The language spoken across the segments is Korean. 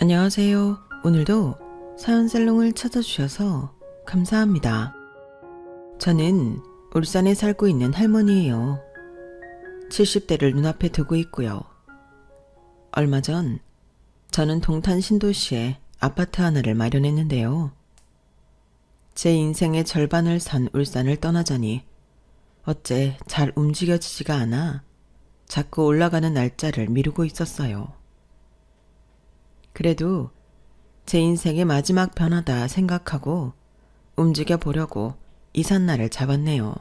안녕하세요. 오늘도 사연살롱을 찾아주셔서 감사합니다. 저는 울산에 살고 있는 할머니예요. 70대를 눈앞에 두고 있고요. 얼마 전 저는 동탄 신도시에 아파트 하나를 마련했는데요. 제 인생의 절반을 산 울산을 떠나자니 어째 잘 움직여지지가 않아 자꾸 올라가는 날짜를 미루고 있었어요. 그래도 제 인생의 마지막 변화다 생각하고 움직여 보려고 이삿날을 잡았네요.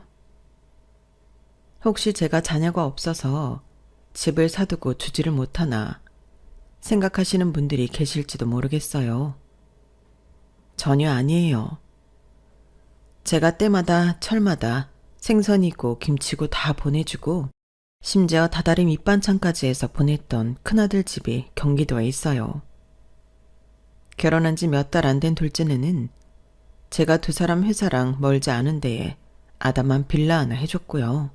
혹시 제가 자녀가 없어서 집을 사두고 주지를 못하나 생각하시는 분들이 계실지도 모르겠어요. 전혀 아니에요. 제가 때마다 철마다 생선이고 김치고 다 보내주고 심지어 다다리 밑반찬까지 해서 보냈던 큰아들 집이 경기도에 있어요. 결혼한 지 몇 달 안 된 둘째는 제가 두 사람 회사랑 멀지 않은 데에 아담한 빌라 하나 해줬고요.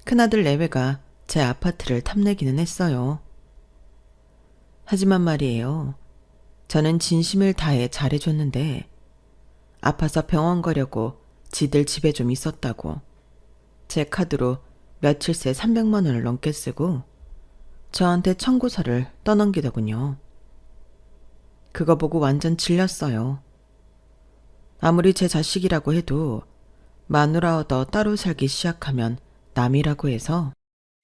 큰아들 내외가 제 아파트를 탐내기는 했어요. 하지만 말이에요. 저는 진심을 다해 잘해줬는데 아파서 병원 가려고 지들 집에 좀 있었다고 제 카드로 며칠 새 300만 원을 넘게 쓰고 저한테 청구서를 떠넘기더군요. 그거 보고 완전 질렸어요. 아무리 제 자식이라고 해도 마누라 얻어 따로 살기 시작하면 남이라고 해서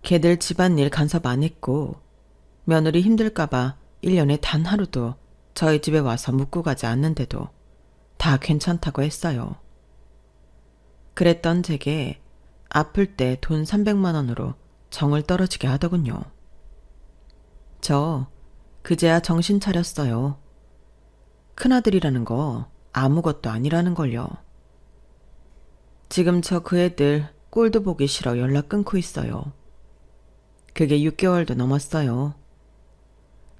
걔들 집안일 간섭 안 했고 며느리 힘들까봐 1년에 단 하루도 저희 집에 와서 묵고 가지 않는데도 다 괜찮다고 했어요. 그랬던 제게 아플 때 돈 300만 원으로 정을 떨어지게 하더군요. 저 그제야 정신 차렸어요. 큰아들이라는 거 아무것도 아니라는 걸요. 지금 저 그 애들 꼴도 보기 싫어 연락 끊고 있어요. 그게 6개월도 넘었어요.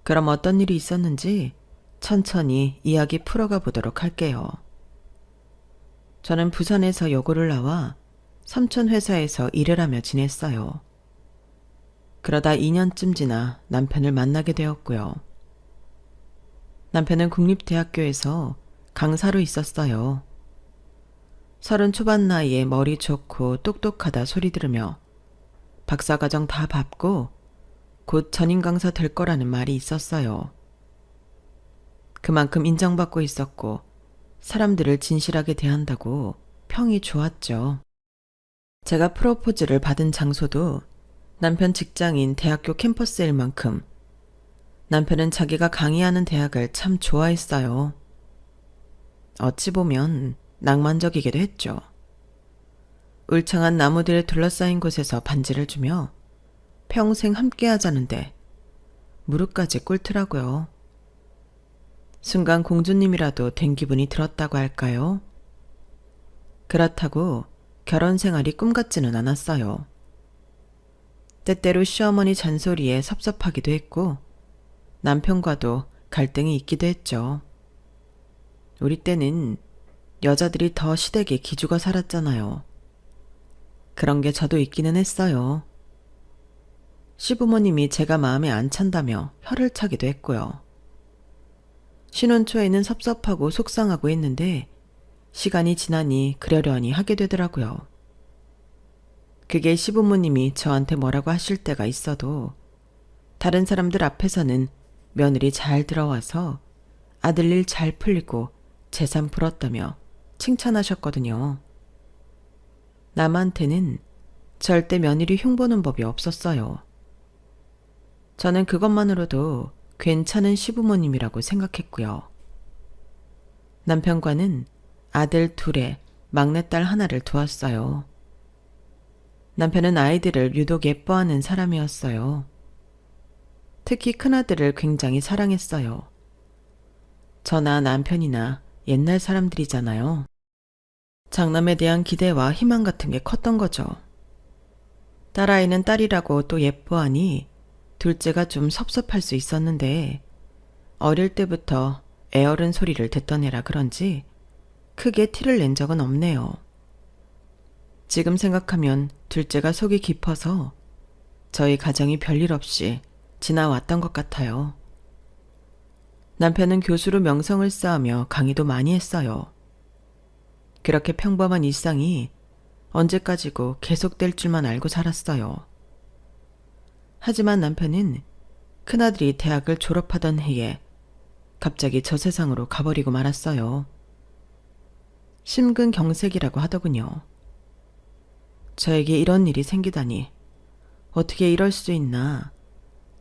그럼 어떤 일이 있었는지 천천히 이야기 풀어가 보도록 할게요. 저는 부산에서 여고를 나와 삼촌 회사에서 일을 하며 지냈어요. 그러다 2년쯤 지나 남편을 만나게 되었고요. 남편은 국립대학교에서 강사로 있었어요. 30 초반 나이에 머리 좋고 똑똑하다 소리 들으며 박사과정 다 밟고 곧 전임 강사 될 거라는 말이 있었어요. 그만큼 인정받고 있었고 사람들을 진실하게 대한다고 평이 좋았죠. 제가 프로포즈를 받은 장소도 남편 직장인 대학교 캠퍼스일 만큼 남편은 자기가 강의하는 대학을 참 좋아했어요. 어찌 보면 낭만적이기도 했죠. 울창한 나무들에 둘러싸인 곳에서 반지를 주며 평생 함께 하자는데 무릎까지 꿇더라고요. 순간 공주님이라도 된 기분이 들었다고 할까요? 그렇다고 결혼 생활이 꿈 같지는 않았어요. 때때로 시어머니 잔소리에 섭섭하기도 했고 남편과도 갈등이 있기도 했죠. 우리 때는 여자들이 더 시댁에 기죽어 살았잖아요. 그런 게 저도 있기는 했어요. 시부모님이 제가 마음에 안 찬다며 혀를 차기도 했고요. 신혼 초에는 섭섭하고 속상하고 했는데 시간이 지나니 그러려니 하게 되더라고요. 그게 시부모님이 저한테 뭐라고 하실 때가 있어도 다른 사람들 앞에서는 며느리 잘 들어와서 아들 일 잘 풀리고 재산 풀었다며 칭찬하셨거든요. 남한테는 절대 며느리 흉보는 법이 없었어요. 저는 그것만으로도 괜찮은 시부모님이라고 생각했고요. 남편과는 아들 둘에 막내딸 하나를 두었어요. 남편은 아이들을 유독 예뻐하는 사람이었어요. 특히 큰아들을 굉장히 사랑했어요. 저나 남편이나 옛날 사람들이잖아요. 장남에 대한 기대와 희망 같은 게 컸던 거죠. 딸아이는 딸이라고 또 예뻐하니 둘째가 좀 섭섭할 수 있었는데 어릴 때부터 애어른 소리를 듣던 애라 그런지 크게 티를 낸 적은 없네요. 지금 생각하면 둘째가 속이 깊어서 저희 가정이 별일 없이 지나왔던 것 같아요. 남편은 교수로 명성을 쌓으며 강의도 많이 했어요. 그렇게 평범한 일상이 언제까지고 계속될 줄만 알고 살았어요. 하지만 남편은 큰아들이 대학을 졸업하던 해에 갑자기 저 세상으로 가버리고 말았어요. 심근경색이라고 하더군요. 저에게 이런 일이 생기다니 어떻게 이럴 수 있나.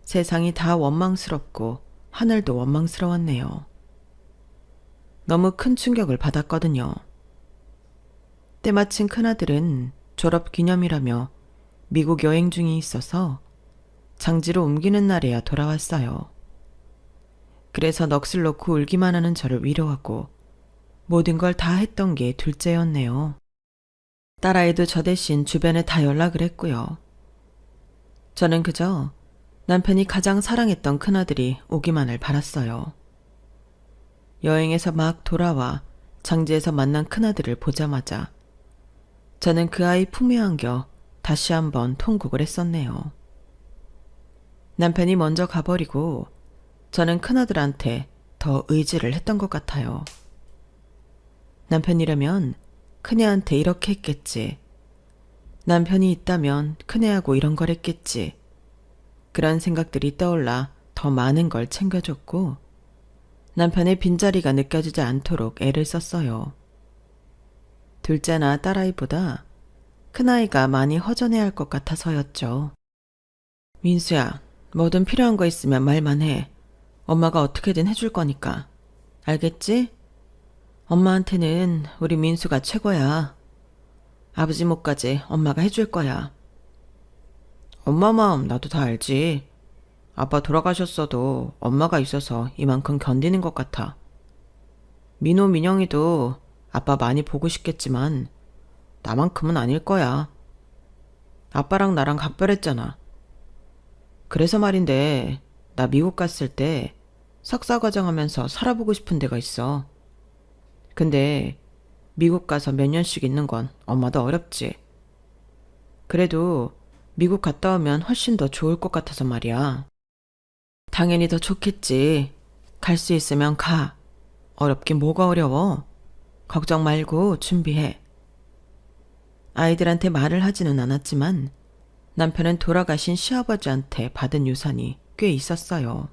세상이 다 원망스럽고 하늘도 원망스러웠네요. 너무 큰 충격을 받았거든요. 때마침 큰아들은 졸업 기념이라며 미국 여행 중에 있어서 장지로 옮기는 날에야 돌아왔어요. 그래서 넋을 놓고 울기만 하는 저를 위로하고 모든 걸 다 했던 게 둘째였네요. 딸아이도 저 대신 주변에 다 연락을 했고요. 저는 그저 남편이 가장 사랑했던 큰아들이 오기만을 바랐어요. 여행에서 막 돌아와 장지에서 만난 큰아들을 보자마자 저는 그 아이 품에 안겨 다시 한번 통곡을 했었네요. 남편이 먼저 가버리고 저는 큰아들한테 더 의지를 했던 것 같아요. 남편이라면 큰애한테 이렇게 했겠지. 남편이 있다면 큰애하고 이런 걸 했겠지. 그런 생각들이 떠올라 더 많은 걸 챙겨줬고 남편의 빈자리가 느껴지지 않도록 애를 썼어요. 둘째나 딸아이보다 큰아이가 많이 허전해할 것 같아서였죠. 민수야, 뭐든 필요한 거 있으면 말만 해. 엄마가 어떻게든 해줄 거니까. 알겠지? 엄마한테는 우리 민수가 최고야. 아버지 몫까지 엄마가 해줄 거야. 엄마 마음 나도 다 알지. 아빠 돌아가셨어도 엄마가 있어서 이만큼 견디는 것 같아. 민호, 민영이도 아빠 많이 보고 싶겠지만 나만큼은 아닐 거야. 아빠랑 나랑 각별했잖아. 그래서 말인데 나 미국 갔을 때 석사과정 하면서 살아보고 싶은 데가 있어. 근데 미국 가서 몇 년씩 있는 건 엄마도 어렵지. 그래도 미국 갔다 오면 훨씬 더 좋을 것 같아서 말이야. 당연히 더 좋겠지. 갈 수 있으면 가. 어렵긴 뭐가 어려워. 걱정 말고 준비해. 아이들한테 말을 하지는 않았지만 남편은 돌아가신 시아버지한테 받은 유산이 꽤 있었어요.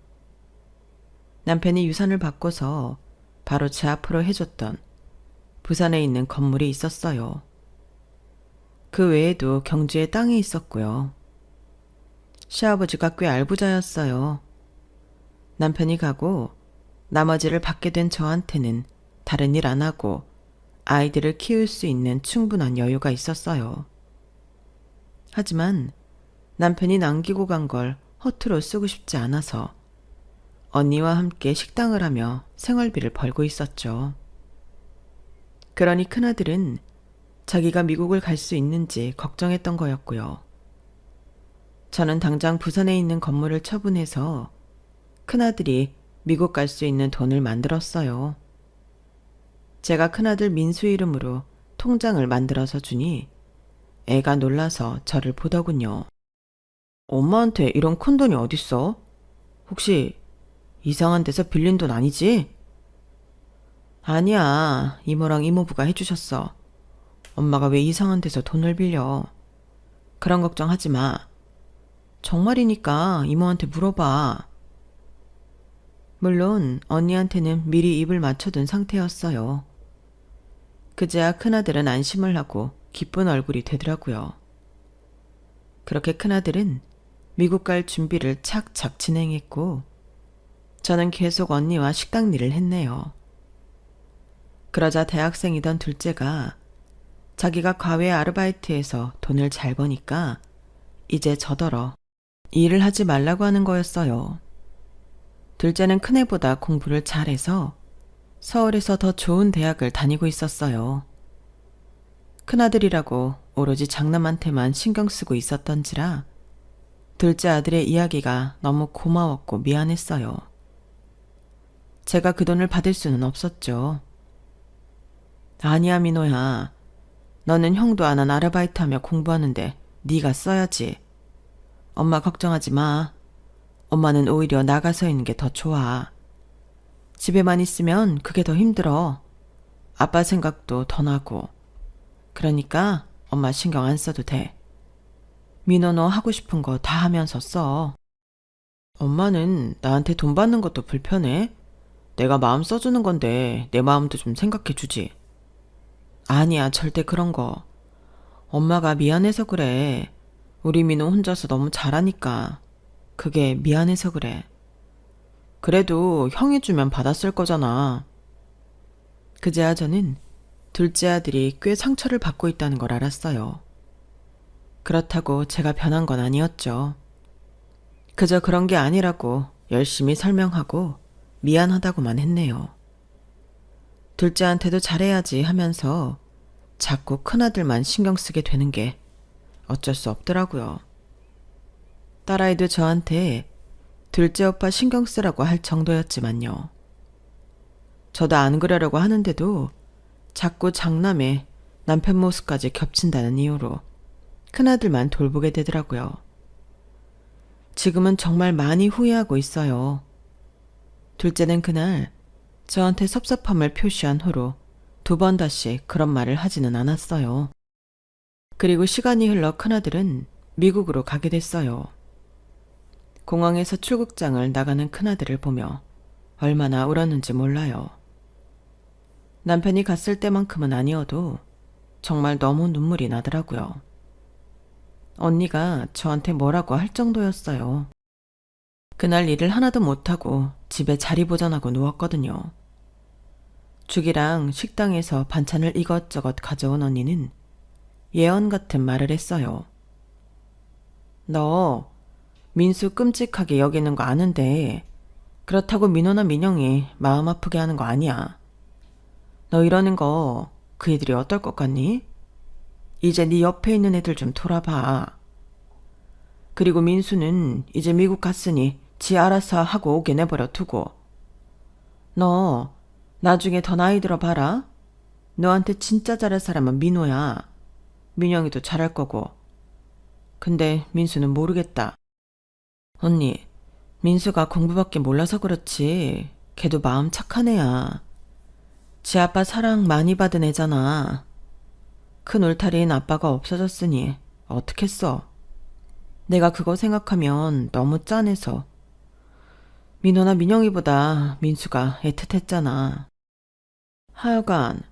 남편이 유산을 받고서 바로 제 앞으로 해줬던 부산에 있는 건물이 있었어요. 그 외에도 경주에 땅이 있었고요. 시아버지가 꽤 알부자였어요. 남편이 가고 나머지를 받게 된 저한테는 다른 일 안 하고 아이들을 키울 수 있는 충분한 여유가 있었어요. 하지만 남편이 남기고 간 걸 허투루 쓰고 싶지 않아서 언니와 함께 식당을 하며 생활비를 벌고 있었죠. 그러니 큰아들은 자기가 미국을 갈 수 있는지 걱정했던 거였고요. 저는 당장 부산에 있는 건물을 처분해서 큰아들이 미국 갈 수 있는 돈을 만들었어요. 제가 큰아들 민수 이름으로 통장을 만들어서 주니 애가 놀라서 저를 보더군요. 엄마한테 이런 큰 돈이 어딨어? 혹시 이상한 데서 빌린 돈 아니지? 아니야, 이모랑 이모부가 해주셨어. 엄마가 왜 이상한 데서 돈을 빌려. 그런 걱정 하지 마. 정말이니까 이모한테 물어봐. 물론 언니한테는 미리 입을 맞춰둔 상태였어요. 그제야 큰아들은 안심을 하고 기쁜 얼굴이 되더라고요. 그렇게 큰아들은 미국 갈 준비를 착착 진행했고 저는 계속 언니와 식당 일을 했네요. 그러자 대학생이던 둘째가 자기가 과외 아르바이트에서 돈을 잘 버니까 이제 저더러 일을 하지 말라고 하는 거였어요. 둘째는 큰애보다 공부를 잘해서 서울에서 더 좋은 대학을 다니고 있었어요. 큰아들이라고 오로지 장남한테만 신경 쓰고 있었던지라 둘째 아들의 이야기가 너무 고마웠고 미안했어요. 제가 그 돈을 받을 수는 없었죠. 아니야, 민호야. 너는 형도 안 한 아르바이트 하며 공부하는데 네가 써야지. 엄마 걱정하지 마. 엄마는 오히려 나가서 있는 게 더 좋아. 집에만 있으면 그게 더 힘들어. 아빠 생각도 더 나고. 그러니까 엄마 신경 안 써도 돼. 민호 너 하고 싶은 거 다 하면서 써. 엄마는 나한테 돈 받는 것도 불편해? 내가 마음 써주는 건데 내 마음도 좀 생각해 주지. 아니야, 절대 그런 거. 엄마가 미안해서 그래. 우리 민호 혼자서 너무 잘하니까. 그게 미안해서 그래. 그래도 형이 주면 받았을 거잖아. 그제야 저는 둘째 아들이 꽤 상처를 받고 있다는 걸 알았어요. 그렇다고 제가 변한 건 아니었죠. 그저 그런 게 아니라고 열심히 설명하고 미안하다고만 했네요. 둘째한테도 잘해야지 하면서 자꾸 큰아들만 신경 쓰게 되는 게 어쩔 수 없더라고요. 딸아이도 저한테 둘째 오빠 신경 쓰라고 할 정도였지만요. 저도 안 그러려고 하는데도 자꾸 장남의 남편 모습까지 겹친다는 이유로 큰아들만 돌보게 되더라고요. 지금은 정말 많이 후회하고 있어요. 둘째는 그날 저한테 섭섭함을 표시한 후로 2번 다시 그런 말을 하지는 않았어요. 그리고 시간이 흘러 큰아들은 미국으로 가게 됐어요. 공항에서 출국장을 나가는 큰아들을 보며 얼마나 울었는지 몰라요. 남편이 갔을 때만큼은 아니어도 정말 너무 눈물이 나더라고요. 언니가 저한테 뭐라고 할 정도였어요. 그날 일을 하나도 못하고 집에 자리보전하고 누웠거든요. 죽이랑 식당에서 반찬을 이것저것 가져온 언니는 예언 같은 말을 했어요. 너 민수 끔찍하게 여기는 거 아는데 그렇다고 민호나 민영이 마음 아프게 하는 거 아니야. 너 이러는 거 그 애들이 어떨 것 같니? 이제 네 옆에 있는 애들 좀 돌아봐. 그리고 민수는 이제 미국 갔으니 지 알아서 하고 오게 내버려 두고. 너 나중에 더 나이 들어 봐라. 너한테 진짜 잘할 사람은 민호야. 민영이도 잘할 거고. 근데 민수는 모르겠다. 언니, 민수가 공부밖에 몰라서 그렇지. 걔도 마음 착한 애야. 지 아빠 사랑 많이 받은 애잖아. 큰 울타리인 아빠가 없어졌으니 어떡했어. 내가 그거 생각하면 너무 짠해서. 민호나 민영이보다 민수가 애틋했잖아. 하여간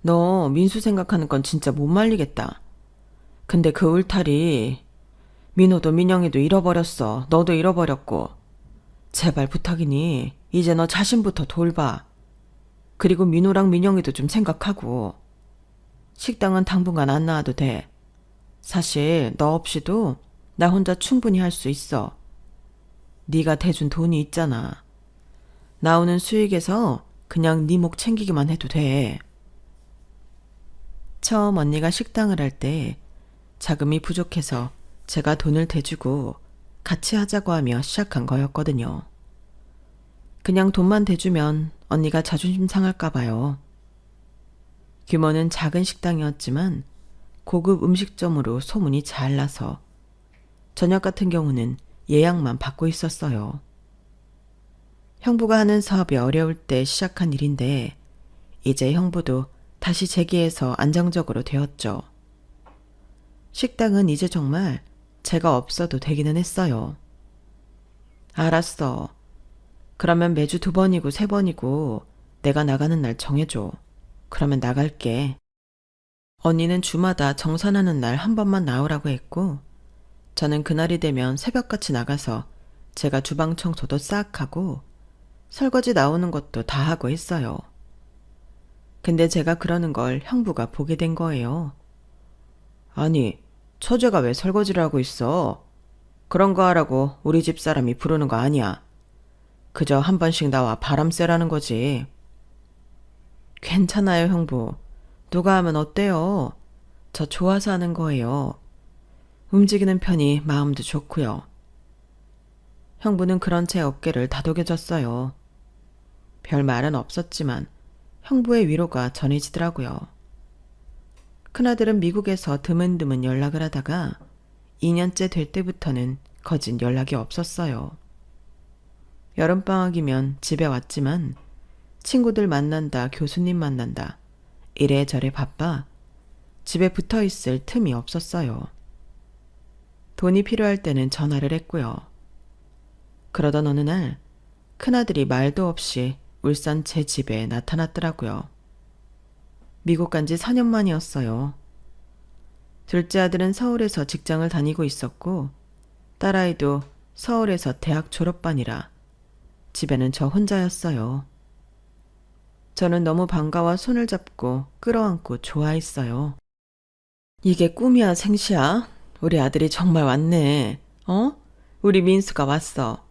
너 민수 생각하는 건 진짜 못 말리겠다. 근데 그 울타리 민호도 민영이도 잃어버렸어. 너도 잃어버렸고. 제발 부탁이니 이제 너 자신부터 돌봐. 그리고 민호랑 민영이도 좀 생각하고. 식당은 당분간 안 나와도 돼. 사실 너 없이도 나 혼자 충분히 할 수 있어. 네가 대준 돈이 있잖아. 나오는 수익에서 그냥 네 목 챙기기만 해도 돼. 처음 언니가 식당을 할 때 자금이 부족해서 제가 돈을 대주고 같이 하자고 하며 시작한 거였거든요. 그냥 돈만 대주면 언니가 자존심 상할까 봐요. 규모는 작은 식당이었지만 고급 음식점으로 소문이 잘 나서 저녁 같은 경우는 예약만 받고 있었어요. 형부가 하는 사업이 어려울 때 시작한 일인데 이제 형부도 다시 재기해서 안정적으로 되었죠. 식당은 이제 정말 제가 없어도 되기는 했어요. 알았어. 그러면 매주 2번이고 3번이고 내가 나가는 날 정해줘. 그러면 나갈게. 언니는 주마다 정산하는 날 1번만 나오라고 했고 저는 그날이 되면 새벽같이 나가서 제가 주방 청소도 싹 하고 설거지 나오는 것도 다 하고 했어요. 근데 제가 그러는 걸 형부가 보게 된 거예요. 아니, 처제가 왜 설거지를 하고 있어? 그런 거 하라고 우리 집 사람이 부르는 거 아니야. 그저 한 번씩 나와 바람 쐬라는 거지. 괜찮아요, 형부. 누가 하면 어때요? 저 좋아서 하는 거예요. 움직이는 편이 마음도 좋고요. 형부는 그런 제 어깨를 다독여줬어요. 별 말은 없었지만 형부의 위로가 전해지더라고요. 큰아들은 미국에서 드문드문 연락을 하다가 2년째 될 때부터는 거진 연락이 없었어요. 여름방학이면 집에 왔지만 친구들 만난다, 교수님 만난다. 이래저래 바빠 집에 붙어 있을 틈이 없었어요. 돈이 필요할 때는 전화를 했고요. 그러던 어느 날 큰아들이 말도 없이 울산 제 집에 나타났더라고요. 미국 간 지 4년 만이었어요. 둘째 아들은 서울에서 직장을 다니고 있었고 딸아이도 서울에서 대학 졸업반이라 집에는 저 혼자였어요. 저는 너무 반가워 손을 잡고 끌어안고 좋아했어요. 이게 꿈이야 생시야? 우리 아들이 정말 왔네. 우리 민수가 왔어.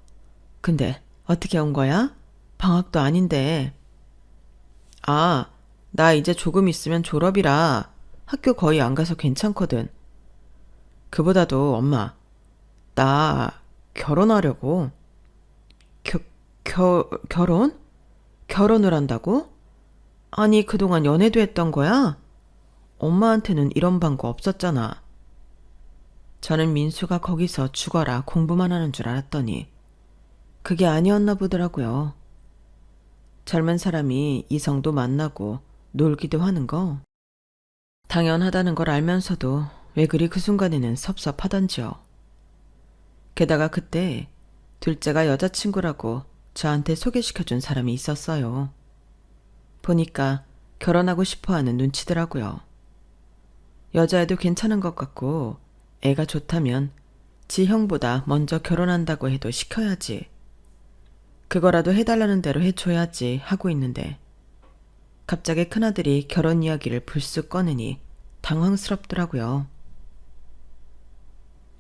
근데 어떻게 온 거야? 방학도 아닌데. 아, 나 이제 조금 있으면 졸업이라 학교 거의 안 가서 괜찮거든. 그보다도 엄마, 나 결혼하려고. 결혼? 결혼을 한다고? 아니, 그동안 연애도 했던 거야? 엄마한테는 이런 방구 없었잖아. 저는 민수가 거기서 죽어라 공부만 하는 줄 알았더니 그게 아니었나 보더라고요. 젊은 사람이 이성도 만나고 놀기도 하는 거 당연하다는 걸 알면서도 왜 그리 그 순간에는 섭섭하던지요. 게다가 그때 둘째가 여자친구라고 저한테 소개시켜준 사람이 있었어요. 보니까 결혼하고 싶어하는 눈치더라고요. 여자애도 괜찮은 것 같고 애가 좋다면 지 형보다 먼저 결혼한다고 해도 시켜야지. 그거라도 해달라는 대로 해줘야지 하고 있는데 갑자기 큰아들이 결혼 이야기를 불쑥 꺼내니 당황스럽더라고요.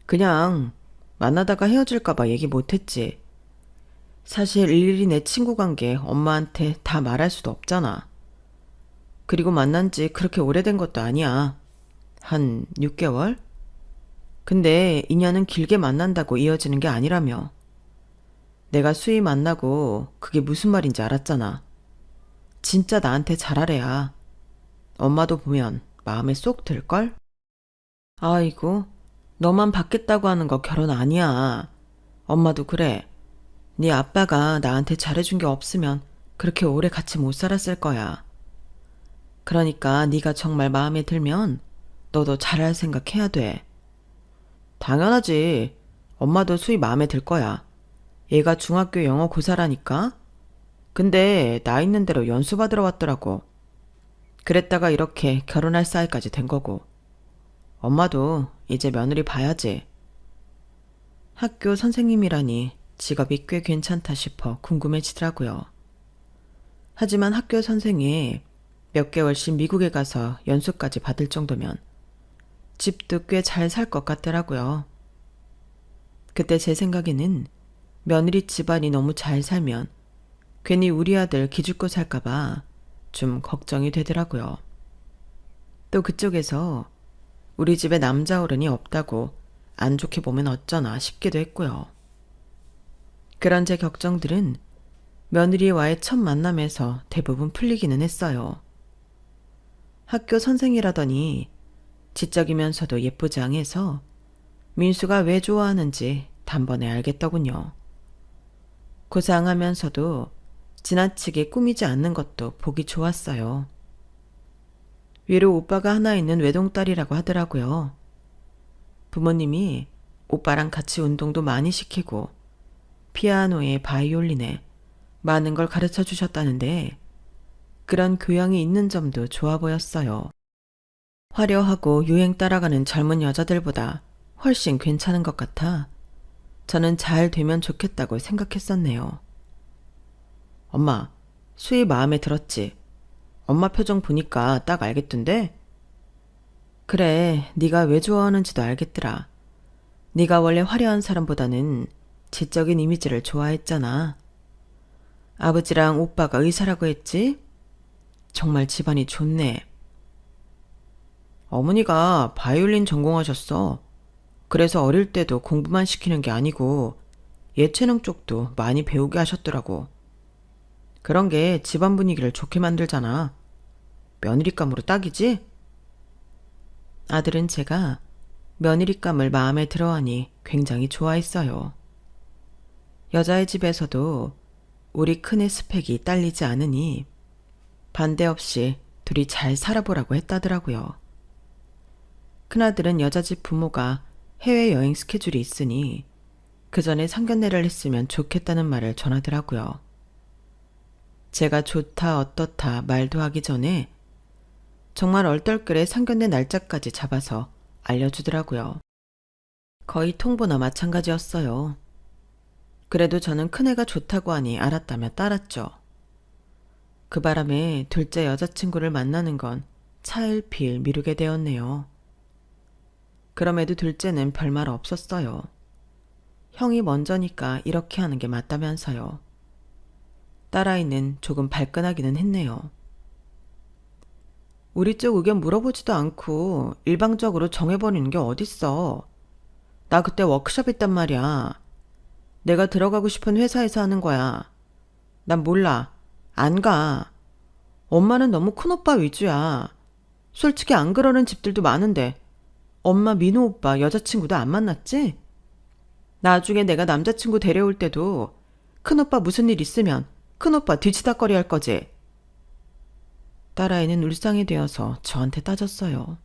그냥 만나다가 헤어질까봐 얘기 못했지. 사실 일일이 내 친구 관계 엄마한테 다 말할 수도 없잖아. 그리고 만난 지 그렇게 오래된 것도 아니야. 한 6개월? 근데 인연은 길게 만난다고 이어지는 게 아니라며. 내가 수희 만나고 그게 무슨 말인지 알았잖아. 진짜 나한테 잘하래야. 엄마도 보면 마음에 쏙 들걸? 아이고, 너만 받겠다고 하는 거 결혼 아니야. 엄마도 그래. 네 아빠가 나한테 잘해준 게 없으면 그렇게 오래 같이 못 살았을 거야. 그러니까 네가 정말 마음에 들면 너도 잘할 생각해야 돼. 당연하지. 엄마도 수희 마음에 들 거야. 얘가 중학교 영어 고사라니까. 근데 나 있는 대로 연수 받으러 왔더라고. 그랬다가 이렇게 결혼할 사이까지 된 거고. 엄마도 이제 며느리 봐야지. 학교 선생님이라니 직업이 꽤 괜찮다 싶어 궁금해지더라고요. 하지만 학교 선생이 몇 개월씩 미국에 가서 연수까지 받을 정도면 집도 꽤 잘 살 것 같더라고요. 그때 제 생각에는 며느리 집안이 너무 잘 살면 괜히 우리 아들 기죽고 살까봐 좀 걱정이 되더라고요. 또 그쪽에서 우리 집에 남자 어른이 없다고 안 좋게 보면 어쩌나 싶기도 했고요. 그런 제 걱정들은 며느리와의 첫 만남에서 대부분 풀리기는 했어요. 학교 선생이라더니 지적이면서도 예쁘장해서 민수가 왜 좋아하는지 단번에 알겠더군요. 고상하면서도 지나치게 꾸미지 않는 것도 보기 좋았어요. 위로 오빠가 하나 있는 외동딸이라고 하더라고요. 부모님이 오빠랑 같이 운동도 많이 시키고 피아노에 바이올린에 많은 걸 가르쳐 주셨다는데 그런 교양이 있는 점도 좋아 보였어요. 화려하고 유행 따라가는 젊은 여자들보다 훨씬 괜찮은 것 같아 저는 잘 되면 좋겠다고 생각했었네요. 엄마, 수희 마음에 들었지? 엄마 표정 보니까 딱 알겠던데? 그래, 네가 왜 좋아하는지도 알겠더라. 네가 원래 화려한 사람보다는 지적인 이미지를 좋아했잖아. 아버지랑 오빠가 의사라고 했지? 정말 집안이 좋네. 어머니가 바이올린 전공하셨어. 그래서 어릴 때도 공부만 시키는 게 아니고 예체능 쪽도 많이 배우게 하셨더라고. 그런 게 집안 분위기를 좋게 만들잖아. 며느리감으로 딱이지? 아들은 제가 며느리감을 마음에 들어하니 굉장히 좋아했어요. 여자의 집에서도 우리 큰애 스펙이 딸리지 않으니 반대 없이 둘이 잘 살아보라고 했다더라고요. 큰아들은 여자집 부모가 해외여행 스케줄이 있으니 그 전에 상견례를 했으면 좋겠다는 말을 전하더라고요. 제가 좋다 어떻다 말도 하기 전에 정말 얼떨결에 상견례 날짜까지 잡아서 알려주더라고요. 거의 통보나 마찬가지였어요. 그래도 저는 큰애가 좋다고 하니 알았다며 따랐죠. 그 바람에 둘째 여자친구를 만나는 건 차일피일 미루게 되었네요. 그럼에도 둘째는 별말 없었어요. 형이 먼저니까 이렇게 하는 게 맞다면서요. 딸아이는 조금 발끈하기는 했네요. 우리 쪽 의견 물어보지도 않고 일방적으로 정해버리는 게 어딨어. 나 그때 워크숍 했단 말이야. 내가 들어가고 싶은 회사에서 하는 거야. 난 몰라. 안 가. 엄마는 너무 큰오빠 위주야. 솔직히 안 그러는 집들도 많은데 엄마 민호 오빠 여자친구도 안 만났지? 나중에 내가 남자친구 데려올 때도 큰오빠 무슨 일 있으면 큰오빠 뒤치다꺼리 할 거지. 딸아이는 울상이 되어서 저한테 따졌어요.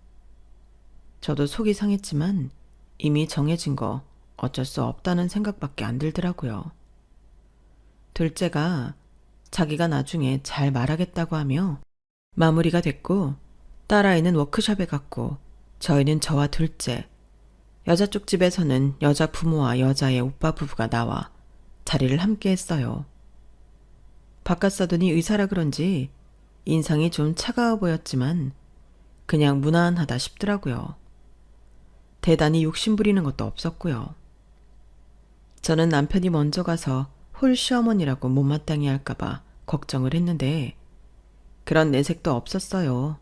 저도 속이 상했지만 이미 정해진 거 어쩔 수 없다는 생각밖에 안 들더라고요. 둘째가 자기가 나중에 잘 말하겠다고 하며 마무리가 됐고 딸아이는 워크숍에 갔고 저희는 저와 둘째, 여자 쪽 집에서는 여자 부모와 여자의 오빠 부부가 나와 자리를 함께 했어요. 바깥 사돈이 의사라 그런지 인상이 좀 차가워 보였지만 그냥 무난하다 싶더라고요. 대단히 욕심부리는 것도 없었고요. 저는 남편이 먼저 가서 홀 시어머니라고 못마땅히 할까봐 걱정을 했는데 그런 내색도 없었어요.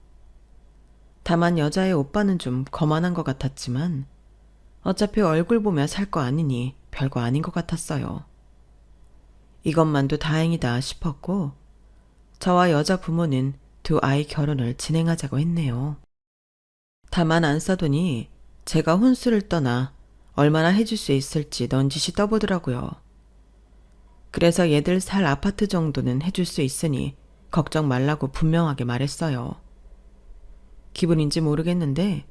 다만 여자의 오빠는 좀 거만한 것 같았지만 어차피 얼굴 보며 살 거 아니니 별거 아닌 것 같았어요. 이것만도 다행이다 싶었고 저와 여자 부모는 두 아이 결혼을 진행하자고 했네요. 다만 안사돈이 제가 혼수를 떠나 얼마나 해줄 수 있을지 넌지시 떠보더라고요. 그래서 얘들 살 아파트 정도는 해줄 수 있으니 걱정 말라고 분명하게 말했어요. 기분인지 모르겠는데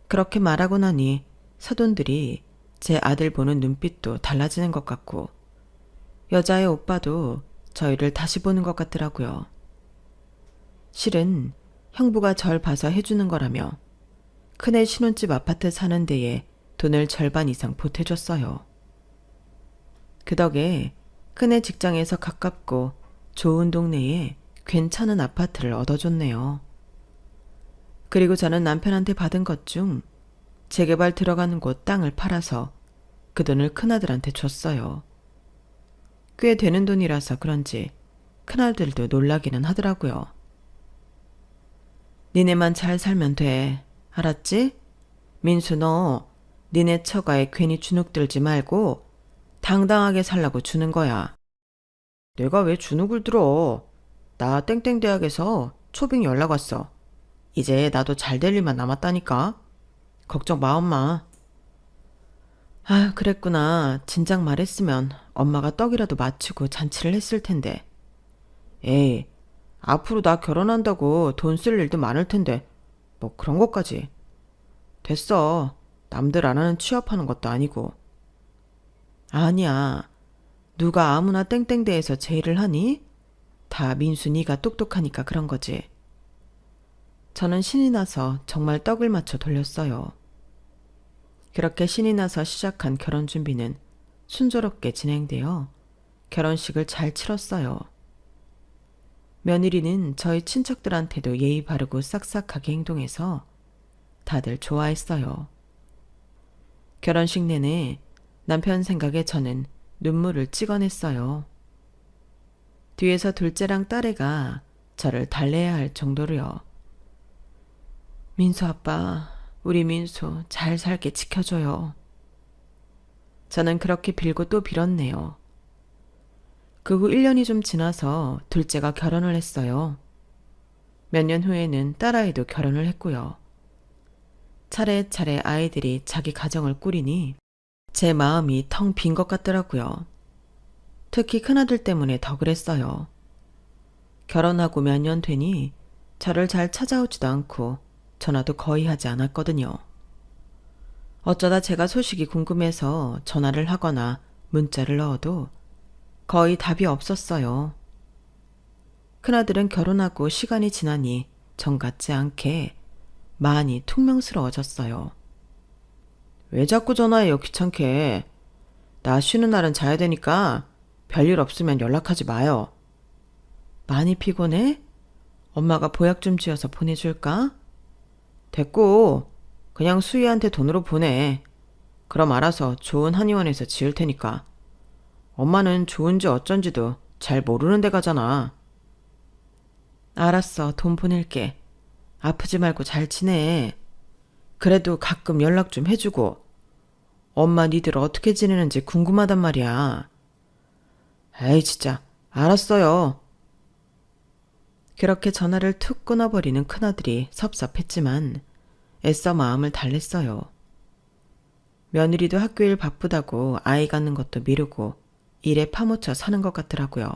그렇게 말하고 나니 사돈들이 제 아들 보는 눈빛도 달라지는 것 같고 여자의 오빠도 저희를 다시 보는 것 같더라고요. 실은 형부가 절 봐서 해주는 거라며 큰애 신혼집 아파트 사는 데에 돈을 절반 이상 보태줬어요. 그 덕에 큰애 직장에서 가깝고 좋은 동네에 괜찮은 아파트를 얻어줬네요. 그리고 저는 남편한테 받은 것 중 재개발 들어가는 곳 땅을 팔아서 그 돈을 큰아들한테 줬어요. 꽤 되는 돈이라서 그런지 큰아들도 놀라기는 하더라고요. 니네만 잘 살면 돼. 알았지? 민수 너 니네 처가에 괜히 주눅 들지 말고 당당하게 살라고 주는 거야. 내가 왜 주눅을 들어? 나 땡땡 대학에서 초빙 연락 왔어. 이제 나도 잘 될 일만 남았다니까. 걱정 마 엄마. 아 그랬구나. 진작 말했으면 엄마가 떡이라도 맞추고 잔치를 했을 텐데. 에이 앞으로 나 결혼한다고 돈 쓸 일도 많을 텐데 뭐 그런 것까지. 됐어. 남들 안 하는 취업하는 것도 아니고. 아니야. 누가 아무나 땡땡대에서 제의를 하니? 다 민수 네가 똑똑하니까 그런 거지. 저는 신이 나서 정말 떡을 맞춰 돌렸어요. 그렇게 신이 나서 시작한 결혼 준비는 순조롭게 진행되어 결혼식을 잘 치렀어요. 며느리는 저희 친척들한테도 예의 바르고 싹싹하게 행동해서 다들 좋아했어요. 결혼식 내내 남편 생각에 저는 눈물을 찍어냈어요. 뒤에서 둘째랑 딸애가 저를 달래야 할 정도로요. 민수 아빠, 우리 민수 잘 살게 지켜줘요. 저는 그렇게 빌고 또 빌었네요. 그 후 1년이 좀 지나서 둘째가 결혼을 했어요. 몇 년 후에는 딸아이도 결혼을 했고요. 차례차례 아이들이 자기 가정을 꾸리니 제 마음이 텅 빈 것 같더라고요. 특히 큰아들 때문에 더 그랬어요. 결혼하고 몇 년 되니 저를 잘 찾아오지도 않고 전화도 거의 하지 않았거든요. 어쩌다 제가 소식이 궁금해서 전화를 하거나 문자를 넣어도 거의 답이 없었어요. 큰아들은 결혼하고 시간이 지나니 전 같지 않게 많이 퉁명스러워졌어요. 왜 자꾸 전화해요, 귀찮게. 나 쉬는 날은 자야 되니까 별일 없으면 연락하지 마요. 많이 피곤해? 엄마가 보약 좀 지어서 보내줄까? 됐고, 그냥 수희한테 돈으로 보내. 그럼 알아서 좋은 한의원에서 지을 테니까. 엄마는 좋은지 어쩐지도 잘 모르는 데 가잖아. 알았어, 돈 보낼게. 아프지 말고 잘 지내. 그래도 가끔 연락 좀 해주고. 엄마 니들 어떻게 지내는지 궁금하단 말이야. 에이 진짜 알았어요. 그렇게 전화를 툭 끊어버리는 큰아들이 섭섭했지만 애써 마음을 달랬어요. 며느리도 학교일 바쁘다고 아이 갖는 것도 미루고 일에 파묻혀 사는 것 같더라고요.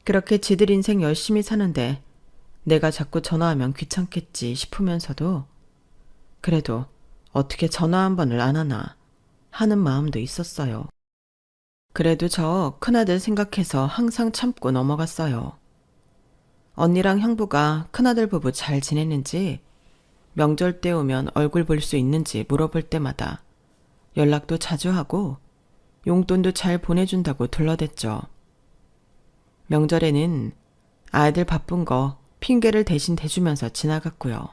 그렇게 지들 인생 열심히 사는데 내가 자꾸 전화하면 귀찮겠지 싶으면서도 그래도 어떻게 전화 한 번을 안 하나 하는 마음도 있었어요. 그래도 저 큰아들 생각해서 항상 참고 넘어갔어요. 언니랑 형부가 큰아들 부부 잘 지냈는지 명절 때 오면 얼굴 볼 수 있는지 물어볼 때마다 연락도 자주 하고 용돈도 잘 보내준다고 둘러댔죠. 명절에는 아이들 바쁜 거 핑계를 대신 대주면서 지나갔고요.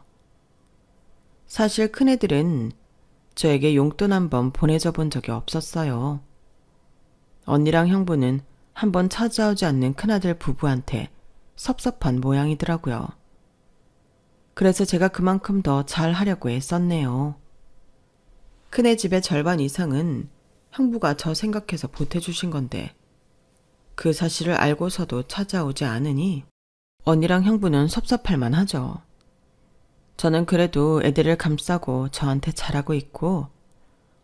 사실 큰애들은 저에게 용돈 한 번 보내줘 본 적이 없었어요. 언니랑 형부는 한 번 찾아오지 않는 큰아들 부부한테 섭섭한 모양이더라고요. 그래서 제가 그만큼 더 잘하려고 애썼네요. 큰애 집의 절반 이상은 형부가 저 생각해서 보태주신 건데 그 사실을 알고서도 찾아오지 않으니 언니랑 형부는 섭섭할만 하죠. 저는 그래도 애들을 감싸고 저한테 잘하고 있고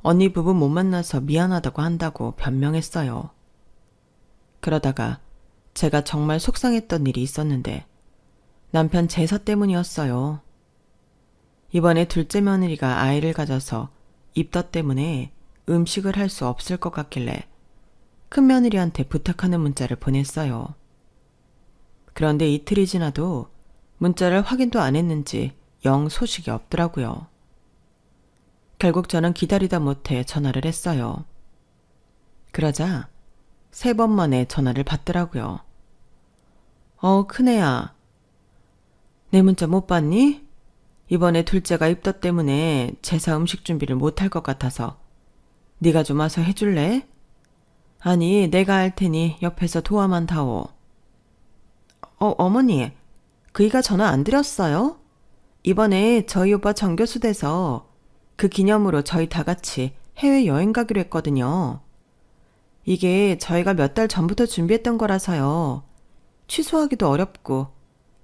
언니 부부 못 만나서 미안하다고 한다고 변명했어요. 그러다가 제가 정말 속상했던 일이 있었는데 남편 제사 때문이었어요. 이번에 둘째 며느리가 아이를 가져서 입덧 때문에 음식을 할 수 없을 것 같길래 큰 며느리한테 부탁하는 문자를 보냈어요. 그런데 이틀이 지나도 문자를 확인도 안 했는지 영 소식이 없더라고요. 결국 저는 기다리다 못해 전화를 했어요. 그러자 3번 만에 전화를 받더라고요. 큰애야. 내 문자 못 봤니? 이번에 둘째가 입덧 때문에 제사 음식 준비를 못할 것 같아서 네가 좀 와서 해줄래? 아니 내가 할 테니 옆에서 도와만 다오. 어머니, 그이가 전화 안 드렸어요? 이번에 저희 오빠 정교수 돼서 그 기념으로 저희 다 같이 해외여행 가기로 했거든요. 이게 저희가 몇 달 전부터 준비했던 거라서요. 취소하기도 어렵고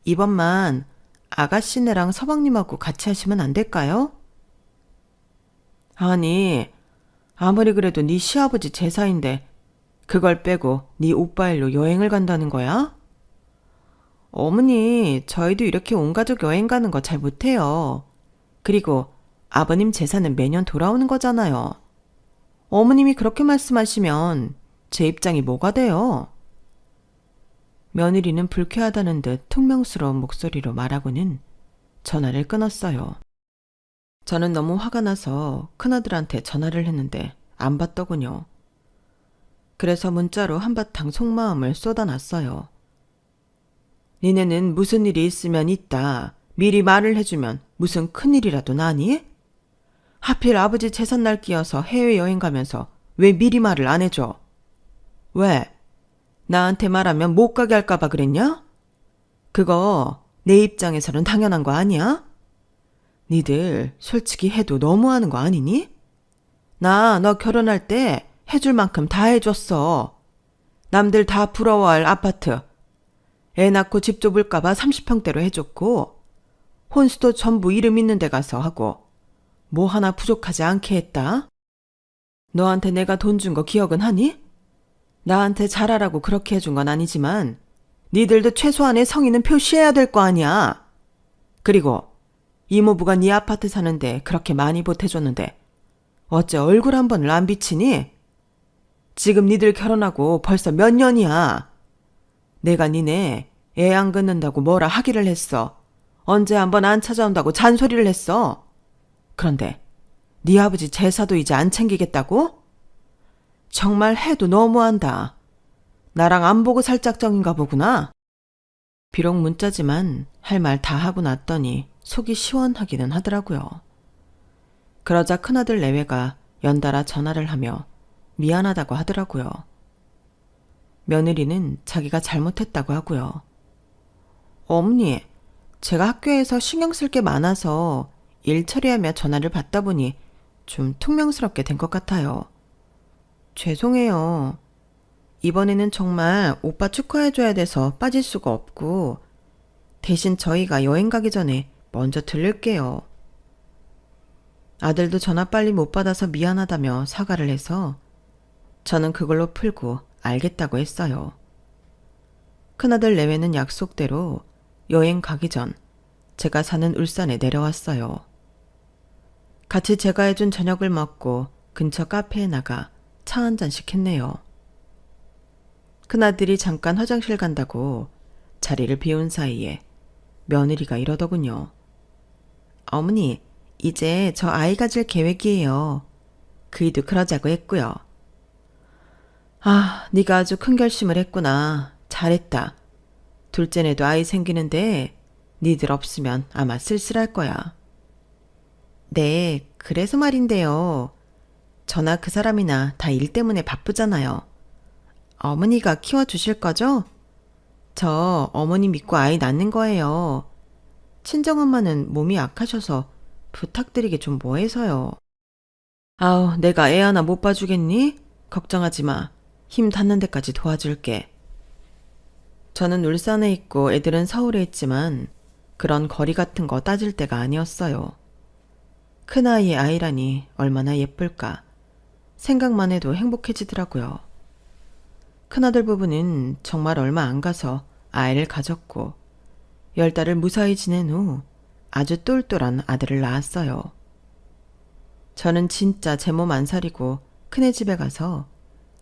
이번만 아가씨네랑 서방님하고 같이 하시면 안 될까요? 아니, 아무리 그래도 네 시아버지 제사인데 그걸 빼고 네 오빠 일로 여행을 간다는 거야? 어머니, 저희도 이렇게 온 가족 여행 가는 거 잘 못해요. 그리고 아버님 제사는 매년 돌아오는 거잖아요. 어머님이 그렇게 말씀하시면 제 입장이 뭐가 돼요? 며느리는 불쾌하다는 듯 퉁명스러운 목소리로 말하고는 전화를 끊었어요. 저는 너무 화가 나서 큰아들한테 전화를 했는데 안 받더군요. 그래서 문자로 한바탕 속마음을 쏟아놨어요. 니네는 무슨 일이 있으면 있다. 미리 말을 해주면 무슨 큰일이라도 나니? 하필 아버지 제삿날 끼어서 해외여행 가면서 왜 미리 말을 안 해줘? 왜? 나한테 말하면 못 가게 할까봐 그랬냐? 그거 내 입장에서는 당연한 거 아니야? 니들 솔직히 해도 너무하는 거 아니니? 나 너 결혼할 때 해줄 만큼 다 해줬어. 남들 다 부러워할 아파트. 애 낳고 집 좁을까봐 30평대로 해줬고 혼수도 전부 이름 있는 데 가서 하고 뭐 하나 부족하지 않게 했다. 너한테 내가 돈 준 거 기억은 하니? 나한테 잘하라고 그렇게 해준 건 아니지만 니들도 최소한의 성의는 표시해야 될 거 아니야. 그리고 이모부가 네 아파트 사는데 그렇게 많이 보태줬는데 어째 얼굴 한 번을 안 비치니? 지금 니들 결혼하고 벌써 몇 년이야. 내가 니네 애 안 갖는다고 뭐라 하기를 했어. 언제 한번 안 찾아온다고 잔소리를 했어. 그런데 네 아버지 제사도 이제 안 챙기겠다고? 정말 해도 너무한다. 나랑 안 보고 살짝정인가 보구나. 비록 문자지만 할 말 다 하고 났더니 속이 시원하기는 하더라고요. 그러자 큰아들 내외가 연달아 전화를 하며 미안하다고 하더라고요. 며느리는 자기가 잘못했다고 하고요. 어머니, 제가 학교에서 신경 쓸 게 많아서 일 처리하며 전화를 받다 보니 좀 퉁명스럽게 된 것 같아요. 죄송해요. 이번에는 정말 오빠 축하해줘야 돼서 빠질 수가 없고 대신 저희가 여행 가기 전에 먼저 들를게요. 아들도 전화 빨리 못 받아서 미안하다며 사과를 해서 저는 그걸로 풀고 알겠다고 했어요. 큰아들 내외는 약속대로 여행 가기 전 제가 사는 울산에 내려왔어요. 같이 제가 해준 저녁을 먹고 근처 카페에 나가 차 한 잔씩 했네요. 큰아들이 잠깐 화장실 간다고 자리를 비운 사이에 며느리가 이러더군요. 어머니, 이제 저 아이 가질 계획이에요. 그이도 그러자고 했고요. 아, 네가 아주 큰 결심을 했구나. 잘했다. 둘째네도 아이 생기는데 니들 없으면 아마 쓸쓸할 거야. 네, 그래서 말인데요. 저나 그 사람이나 다 일 때문에 바쁘잖아요. 어머니가 키워주실 거죠? 저 어머니 믿고 아이 낳는 거예요. 친정엄마는 몸이 약하셔서 부탁드리기 좀 뭐해서요. 아우, 내가 애 하나 못 봐주겠니? 걱정하지 마. 힘 닿는 데까지 도와줄게. 저는 울산에 있고 애들은 서울에 있지만 그런 거리 같은 거 따질 때가 아니었어요. 큰아이의 아이라니 얼마나 예쁠까. 생각만 해도 행복해지더라고요. 큰아들 부부는 정말 얼마 안 가서 아이를 가졌고 10달을 무사히 지낸 후 아주 똘똘한 아들을 낳았어요. 저는 진짜 제 몸 안 사리고 큰애 집에 가서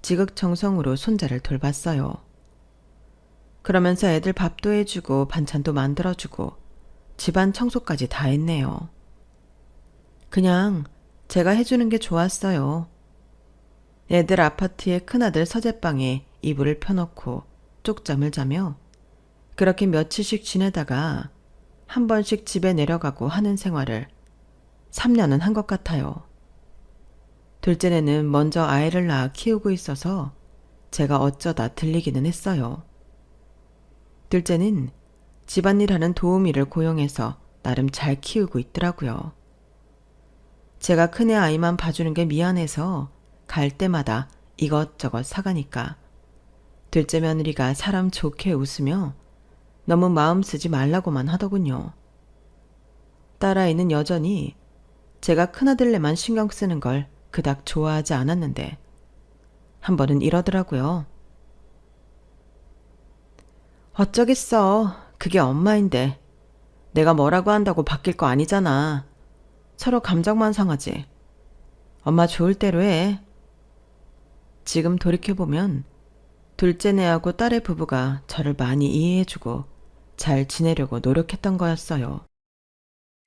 지극정성으로 손자를 돌봤어요. 그러면서 애들 밥도 해주고 반찬도 만들어주고 집안 청소까지 다 했네요. 그냥 제가 해주는 게 좋았어요. 애들 아파트의 큰아들 서재방에 이불을 펴놓고 쪽잠을 자며 그렇게 며칠씩 지내다가 한 번씩 집에 내려가고 하는 생활을 3년은 한 것 같아요. 둘째네는 먼저 아이를 낳아 키우고 있어서 제가 어쩌다 들리기는 했어요. 둘째는 집안일하는 도우미를 고용해서 나름 잘 키우고 있더라고요. 제가 큰애 아이만 봐주는 게 미안해서 갈 때마다 이것저것 사가니까 둘째 며느리가 사람 좋게 웃으며 너무 마음 쓰지 말라고만 하더군요. 딸아이는 여전히 제가 큰아들네만 신경 쓰는 걸 그닥 좋아하지 않았는데 한 번은 이러더라고요. 어쩌겠어. 그게 엄마인데 내가 뭐라고 한다고 바뀔 거 아니잖아. 서로 감정만 상하지. 엄마 좋을 대로 해. 지금 돌이켜보면 둘째네하고 딸의 부부가 저를 많이 이해해주고 잘 지내려고 노력했던 거였어요.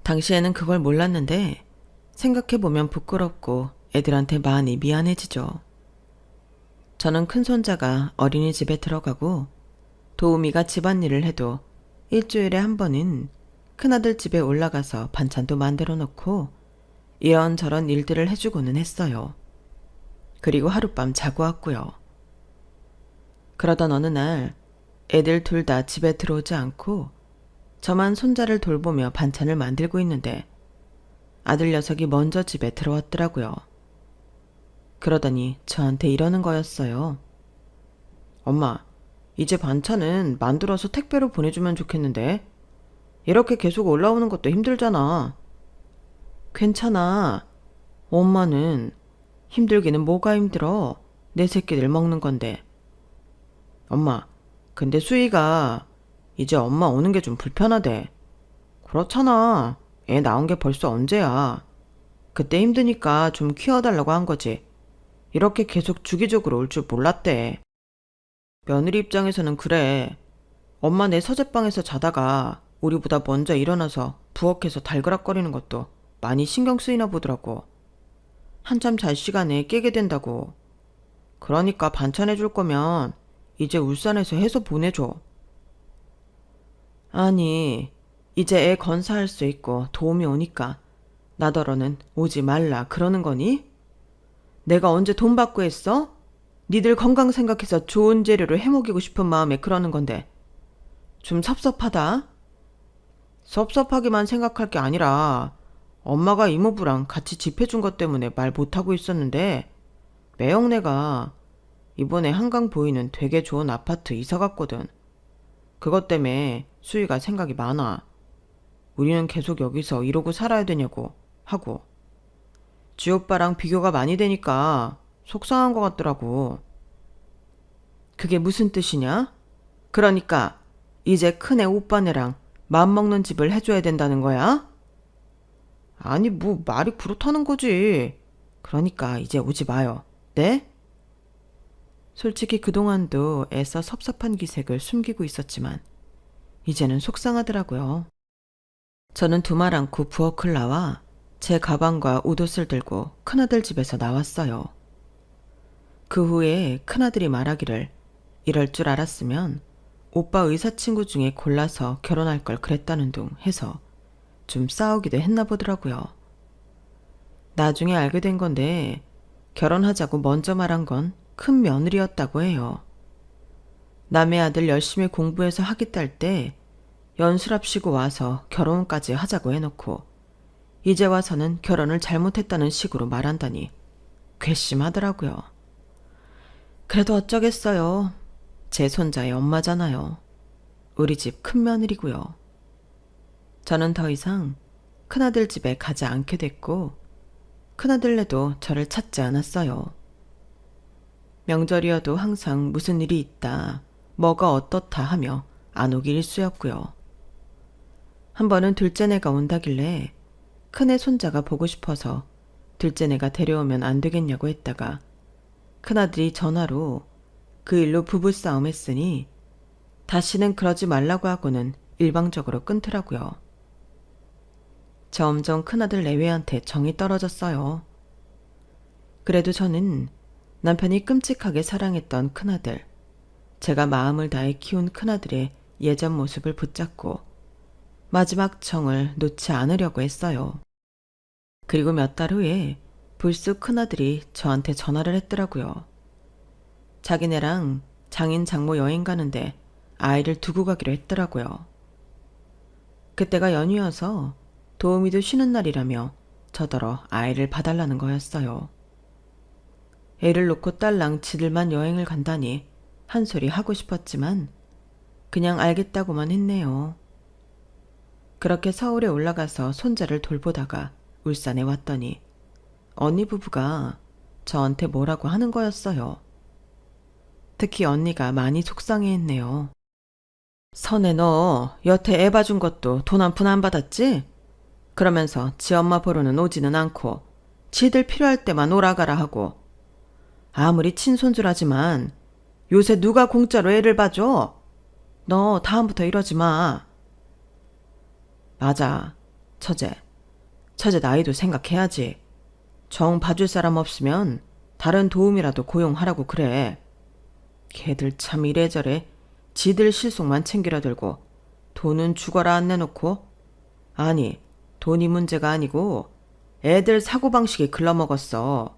당시에는 그걸 몰랐는데 생각해보면 부끄럽고 애들한테 많이 미안해지죠. 저는 큰손자가 어린이집에 들어가고 도우미가 집안일을 해도 일주일에 한 번은 큰아들 집에 올라가서 반찬도 만들어 놓고 이런저런 일들을 해주고는 했어요. 그리고 하룻밤 자고 왔고요. 그러던 어느 날 애들 둘 다 집에 들어오지 않고 저만 손자를 돌보며 반찬을 만들고 있는데 아들 녀석이 먼저 집에 들어왔더라고요. 그러더니 저한테 이러는 거였어요. 엄마, 이제 반찬은 만들어서 택배로 보내주면 좋겠는데 이렇게 계속 올라오는 것도 힘들잖아. 괜찮아. 엄마는 힘들기는 뭐가 힘들어. 내 새끼들 먹는 건데. 엄마, 근데 수희가 이제 엄마 오는 게 좀 불편하대. 그렇잖아. 애 나온 게 벌써 언제야. 그때 힘드니까 좀 키워달라고 한 거지. 이렇게 계속 주기적으로 올 줄 몰랐대. 며느리 입장에서는 그래. 엄마 내 서재방에서 자다가 우리보다 먼저 일어나서 부엌에서 달그락거리는 것도 많이 신경 쓰이나 보더라고. 한참 잘 시간에 깨게 된다고. 그러니까 반찬 해줄 거면 이제 울산에서 해서 보내줘. 아니, 이제 애 건사할 수 있고 도움이 오니까 나더러는 오지 말라 그러는 거니? 내가 언제 돈 받고 했어? 니들 건강 생각해서 좋은 재료를 해먹이고 싶은 마음에 그러는 건데 좀 섭섭하다. 섭섭하기만 생각할 게 아니라 엄마가 이모부랑 같이 집 해준 것 때문에 말 못하고 있었는데 매형네가 이번에 한강 보이는 되게 좋은 아파트 이사 갔거든. 그것 때문에 수희가 생각이 많아. 우리는 계속 여기서 이러고 살아야 되냐고 하고. 지오빠랑 비교가 많이 되니까 속상한 것 같더라고. 그게 무슨 뜻이냐? 그러니까 이제 큰애 오빠네랑 맘먹는 집을 해줘야 된다는 거야? 아니 뭐 말이 그렇다는 거지. 그러니까 이제 오지 마요. 네? 솔직히 그동안도 애써 섭섭한 기색을 숨기고 있었지만 이제는 속상하더라고요. 저는 두말 않고 부엌을 나와 제 가방과 옷옷을 들고 큰아들 집에서 나왔어요. 그 후에 큰아들이 말하기를 이럴 줄 알았으면 오빠 의사친구 중에 골라서 결혼할 걸 그랬다는 둥 해서 좀 싸우기도 했나 보더라고요. 나중에 알게 된 건데 결혼하자고 먼저 말한 건 큰 며느리였다고 해요. 남의 아들 열심히 공부해서 학위 딸 때 연수랍시고 와서 결혼까지 하자고 해놓고 이제 와서는 결혼을 잘못했다는 식으로 말한다니 괘씸하더라고요. 그래도 어쩌겠어요. 제 손자의 엄마잖아요. 우리 집 큰며느리고요. 저는 더 이상 큰아들 집에 가지 않게 됐고 큰아들네도 저를 찾지 않았어요. 명절이어도 항상 무슨 일이 있다, 뭐가 어떻다 하며 안 오기 일쑤였고요. 한 번은 둘째네가 온다길래 큰애 손자가 보고 싶어서 둘째네가 데려오면 안 되겠냐고 했다가 큰아들이 전화로 그 일로 부부싸움 했으니 다시는 그러지 말라고 하고는 일방적으로 끊더라고요. 점점 큰아들 내외한테 정이 떨어졌어요. 그래도 저는 남편이 끔찍하게 사랑했던 큰아들, 제가 마음을 다해 키운 큰아들의 예전 모습을 붙잡고 마지막 정을 놓지 않으려고 했어요. 그리고 몇 달 후에 불쑥 큰아들이 저한테 전화를 했더라고요. 자기네랑 장인 장모 여행 가는데 아이를 두고 가기로 했더라고요. 그때가 연휴여서 도우미도 쉬는 날이라며 저더러 아이를 봐달라는 거였어요. 애를 놓고 딸랑 지들만 여행을 간다니 한 소리 하고 싶었지만 그냥 알겠다고만 했네요. 그렇게 서울에 올라가서 손자를 돌보다가 울산에 왔더니 언니 부부가 저한테 뭐라고 하는 거였어요. 특히 언니가 많이 속상해했네요. 선혜 너 여태 애 봐준 것도 돈 한 푼 안 받았지? 그러면서 지 엄마 보러는 오지는 않고 지들 필요할 때만 오라가라 하고 아무리 친손주라지만 요새 누가 공짜로 애를 봐줘? 너 다음부터 이러지 마. 맞아. 처제 나이도 생각해야지. 정 봐줄 사람 없으면 다른 도움이라도 고용하라고 그래. 걔들 참 이래저래 지들 실속만 챙기려 들고 돈은 죽어라 안 내놓고, 아니 돈이 문제가 아니고 애들 사고방식이 글러먹었어.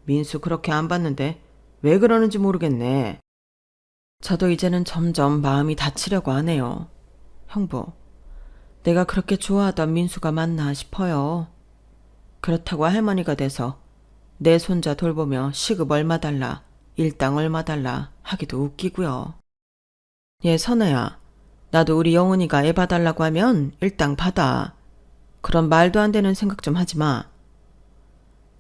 민수 그렇게 안 봤는데 왜 그러는지 모르겠네. 저도 이제는 점점 마음이 다치려고 하네요. 형부, 내가 그렇게 좋아하던 민수가 맞나 싶어요. 그렇다고 할머니가 돼서 내 손자 돌보며 시급 얼마 달라, 일당 얼마 달라 하기도 웃기고요. 얘 선혜야, 나도 우리 영훈이가 애 봐달라고 하면 일당 받아. 그런 말도 안 되는 생각 좀 하지 마.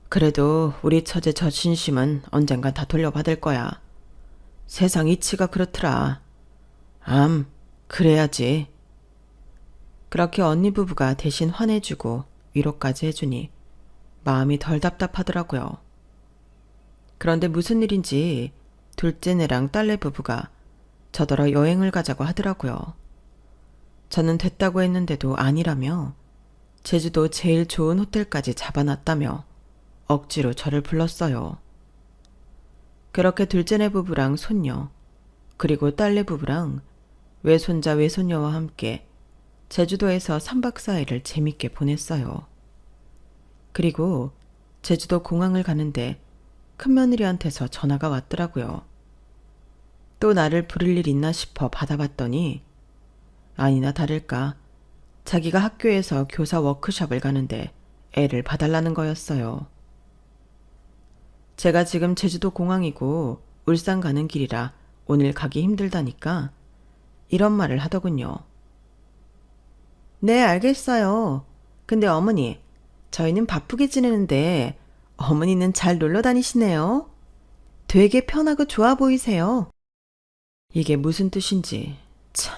그래도 우리 처제 저 진심은 언젠간 다 돌려받을 거야. 세상 이치가 그렇더라. 암, 그래야지. 그렇게 언니 부부가 대신 화내주고 위로까지 해주니 마음이 덜 답답하더라고요. 그런데 무슨 일인지 둘째네랑 딸내 부부가 저더러 여행을 가자고 하더라고요. 저는 됐다고 했는데도 아니라며 제주도 제일 좋은 호텔까지 잡아놨다며 억지로 저를 불렀어요. 그렇게 둘째네 부부랑 손녀, 그리고 딸내 부부랑 외손자 외손녀와 함께 제주도에서 3박 4일을 재밌게 보냈어요. 그리고 제주도 공항을 가는데 큰며느리한테서 전화가 왔더라고요. 또 나를 부를 일 있나 싶어 받아봤더니 아니나 다를까 자기가 학교에서 교사 워크숍을 가는데 애를 봐달라는 거였어요. 제가 지금 제주도 공항이고 울산 가는 길이라 오늘 가기 힘들다니까 이런 말을 하더군요. 네, 알겠어요. 근데 어머니, 저희는 바쁘게 지내는데 어머니는 잘 놀러 다니시네요. 되게 편하고 좋아 보이세요. 이게 무슨 뜻인지 참.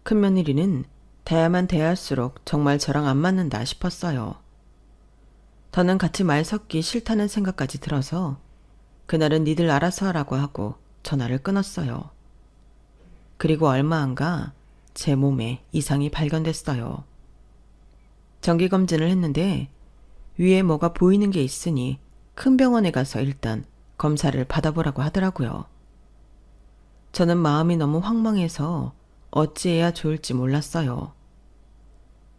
큰며느리는 대야만 대할수록 정말 저랑 안 맞는다 싶었어요. 더는 같이 말 섞기 싫다는 생각까지 들어서 그날은 니들 알아서 하라고 하고 전화를 끊었어요. 그리고 얼마 안 가 제 몸에 이상이 발견됐어요. 정기검진을 했는데 위에 뭐가 보이는 게 있으니 큰 병원에 가서 일단 검사를 받아보라고 하더라고요. 저는 마음이 너무 황망해서 어찌해야 좋을지 몰랐어요.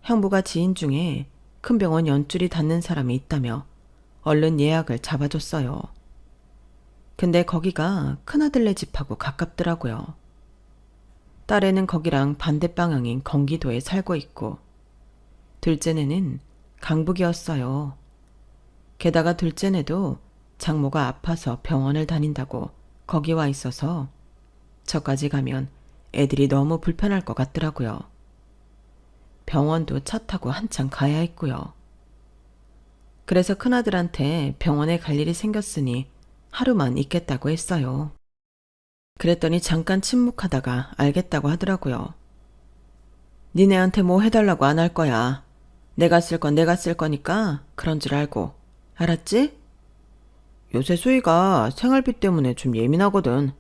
형부가 지인 중에 큰 병원 연줄이 닿는 사람이 있다며 얼른 예약을 잡아줬어요. 근데 거기가 큰아들네 집하고 가깝더라고요. 딸애는 거기랑 반대 방향인 경기도에 살고 있고 둘째네는 강북이었어요. 게다가 둘째네도 장모가 아파서 병원을 다닌다고 거기 와 있어서 저까지 가면 애들이 너무 불편할 것 같더라고요. 병원도 차 타고 한참 가야 했고요. 그래서 큰아들한테 병원에 갈 일이 생겼으니 하루만 있겠다고 했어요. 그랬더니 잠깐 침묵하다가 알겠다고 하더라고요. 니네한테 뭐 해달라고 안 할 거야. 내가 쓸 건 내가 쓸 거니까 그런 줄 알고. 알았지? 요새 수희가 생활비 때문에 좀 예민하거든.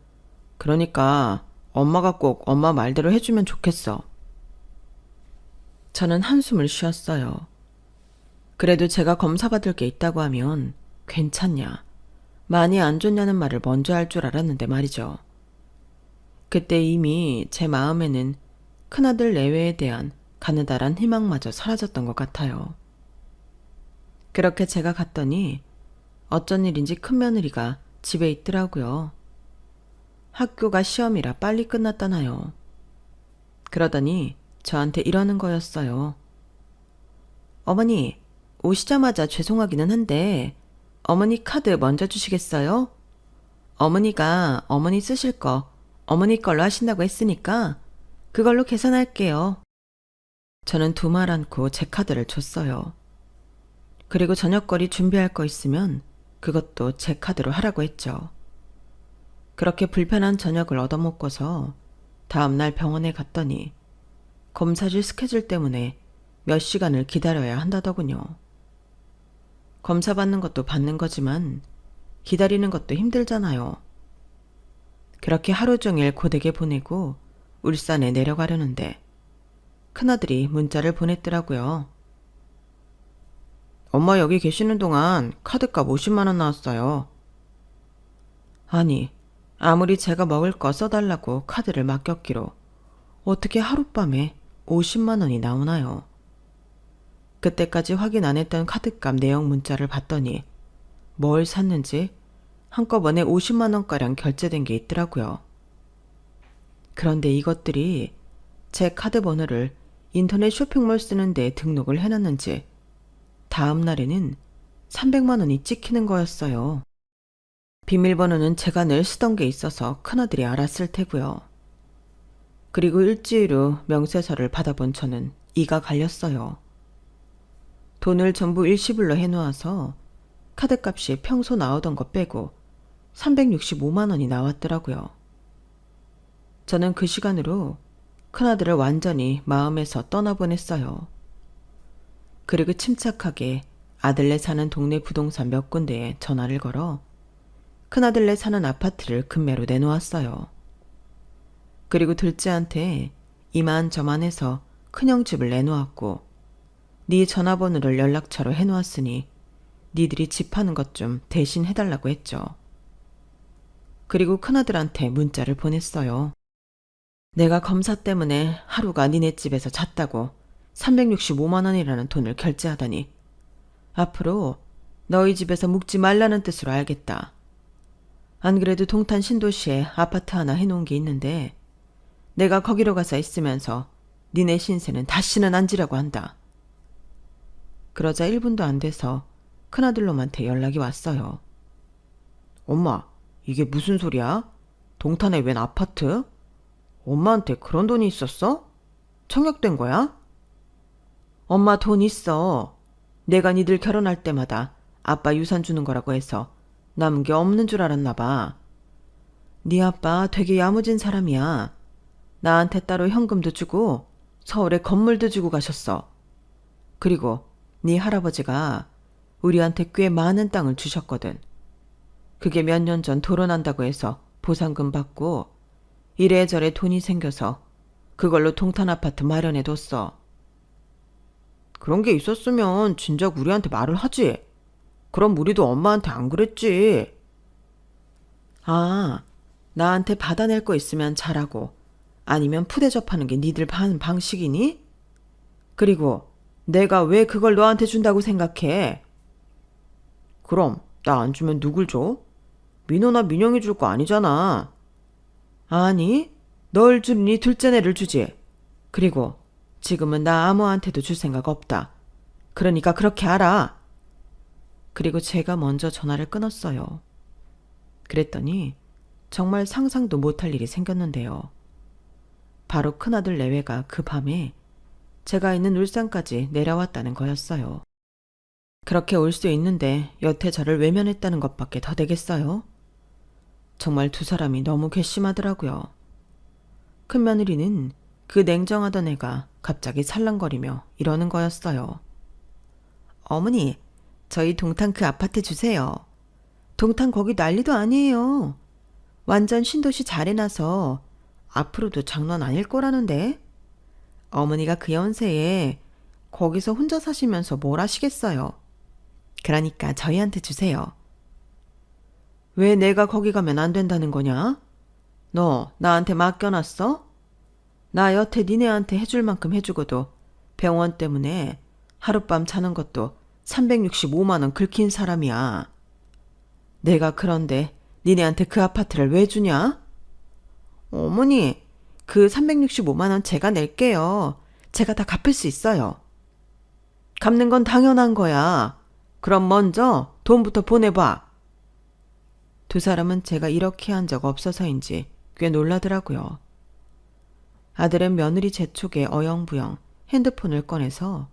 그러니까 엄마가 꼭 엄마 말대로 해주면 좋겠어. 저는 한숨을 쉬었어요. 그래도 제가 검사받을 게 있다고 하면 괜찮냐, 많이 안 좋냐는 말을 먼저 할 줄 알았는데 말이죠. 그때 이미 제 마음에는 큰아들 내외에 대한 가느다란 희망마저 사라졌던 것 같아요. 그렇게 제가 갔더니 어쩐 일인지 큰며느리가 집에 있더라고요. 학교가 시험이라 빨리 끝났다나요. 그러더니 저한테 이러는 거였어요. 어머니, 오시자마자 죄송하기는 한데 어머니 카드 먼저 주시겠어요? 어머니가 어머니 쓰실 거 어머니 걸로 하신다고 했으니까 그걸로 계산할게요. 저는 두말 않고 제 카드를 줬어요. 그리고 저녁거리 준비할 거 있으면 그것도 제 카드로 하라고 했죠. 그렇게 불편한 저녁을 얻어먹고서 다음날 병원에 갔더니 검사실 스케줄 때문에 몇 시간을 기다려야 한다더군요. 검사 받는 것도 받는 거지만 기다리는 것도 힘들잖아요. 그렇게 하루 종일 고되게 보내고 울산에 내려가려는데 큰아들이 문자를 보냈더라고요. 엄마 여기 계시는 동안 카드값 50만 원 나왔어요. 아니, 아무리 제가 먹을 거 써달라고 카드를 맡겼기로 어떻게 하룻밤에 50만 원이 나오나요? 그때까지 확인 안 했던 카드값 내역 문자를 봤더니 뭘 샀는지 한꺼번에 50만 원가량 결제된 게 있더라고요. 그런데 이것들이 제 카드 번호를 인터넷 쇼핑몰 쓰는데 등록을 해놨는지 다음 날에는 300만 원이 찍히는 거였어요. 비밀번호는 제가 늘 쓰던 게 있어서 큰아들이 알았을 테고요. 그리고 일주일 후 명세서를 받아본 저는 이가 갈렸어요. 돈을 전부 일시불로 해놓아서 카드값이 평소 나오던 거 빼고 365만 원이 나왔더라고요. 저는 그 시간으로 큰아들을 완전히 마음에서 떠나보냈어요. 그리고 침착하게 아들네 사는 동네 부동산 몇 군데에 전화를 걸어 큰아들네 사는 아파트를 급매로 내놓았어요. 그리고 둘째한테 이만저만해서 큰형 집을 내놓았고 네 전화번호를 연락처로 해놓았으니 니들이 집 파는 것 좀 대신 해달라고 했죠. 그리고 큰아들한테 문자를 보냈어요. 내가 검사 때문에 하루가 니네 집에서 잤다고 365만 원이라는 돈을 결제하다니 앞으로 너희 집에서 묵지 말라는 뜻으로 알겠다. 안 그래도 동탄 신도시에 아파트 하나 해놓은 게 있는데 내가 거기로 가서 있으면서 니네 신세는 다시는 안 지려고 한다. 그러자 1분도 안 돼서 큰아들놈한테 연락이 왔어요. 엄마, 이게 무슨 소리야? 동탄에 웬 아파트? 엄마한테 그런 돈이 있었어? 청약된 거야? 엄마 돈 있어. 내가 니들 결혼할 때마다 아빠 유산 주는 거라고 해서 남은 게 없는 줄 알았나 봐. 네 아빠 되게 야무진 사람이야. 나한테 따로 현금도 주고 서울에 건물도 주고 가셨어. 그리고 네 할아버지가 우리한테 꽤 많은 땅을 주셨거든. 그게 몇 년 전 도로난다고 해서 보상금 받고 이래저래 돈이 생겨서 그걸로 동탄 아파트 마련해뒀어. 그런 게 있었으면 진작 우리한테 말을 하지. 그럼 우리도 엄마한테 안 그랬지. 아, 나한테 받아낼 거 있으면 잘하고 아니면 푸대접하는 게 니들 하는 방식이니? 그리고 내가 왜 그걸 너한테 준다고 생각해? 그럼 나 안 주면 누굴 줘? 민호나 민영이 줄 거 아니잖아. 아니, 널 주니 둘째네를 주지. 그리고 지금은 나 아무한테도 줄 생각 없다. 그러니까 그렇게 알아. 그리고 제가 먼저 전화를 끊었어요. 그랬더니 정말 상상도 못할 일이 생겼는데요. 바로 큰아들 내외가 그 밤에 제가 있는 울산까지 내려왔다는 거였어요. 그렇게 올 수 있는데 여태 저를 외면했다는 것밖에 더 되겠어요? 정말 두 사람이 너무 괘씸하더라고요. 큰며느리는 그 냉정하던 애가 갑자기 살랑거리며 이러는 거였어요. 어머니, 저희 동탄 그 아파트 주세요. 동탄 거기 난리도 아니에요. 완전 신도시 잘 해놔서 앞으로도 장난 아닐 거라는데. 어머니가 그 연세에 거기서 혼자 사시면서 뭘 하시겠어요. 그러니까 저희한테 주세요. 왜 내가 거기 가면 안 된다는 거냐? 너 나한테 맡겨놨어? 나 여태 니네한테 해줄 만큼 해주고도 병원 때문에 하룻밤 자는 것도 365만 원 긁힌 사람이야. 내가 그런데 니네한테 그 아파트를 왜 주냐? 어머니, 그 365만 원 제가 낼게요. 제가 다 갚을 수 있어요. 갚는 건 당연한 거야. 그럼 먼저 돈부터 보내봐. 두 사람은 제가 이렇게 한 적 없어서인지 꽤 놀라더라고요. 아들은 며느리 재촉에 어영부영 핸드폰을 꺼내서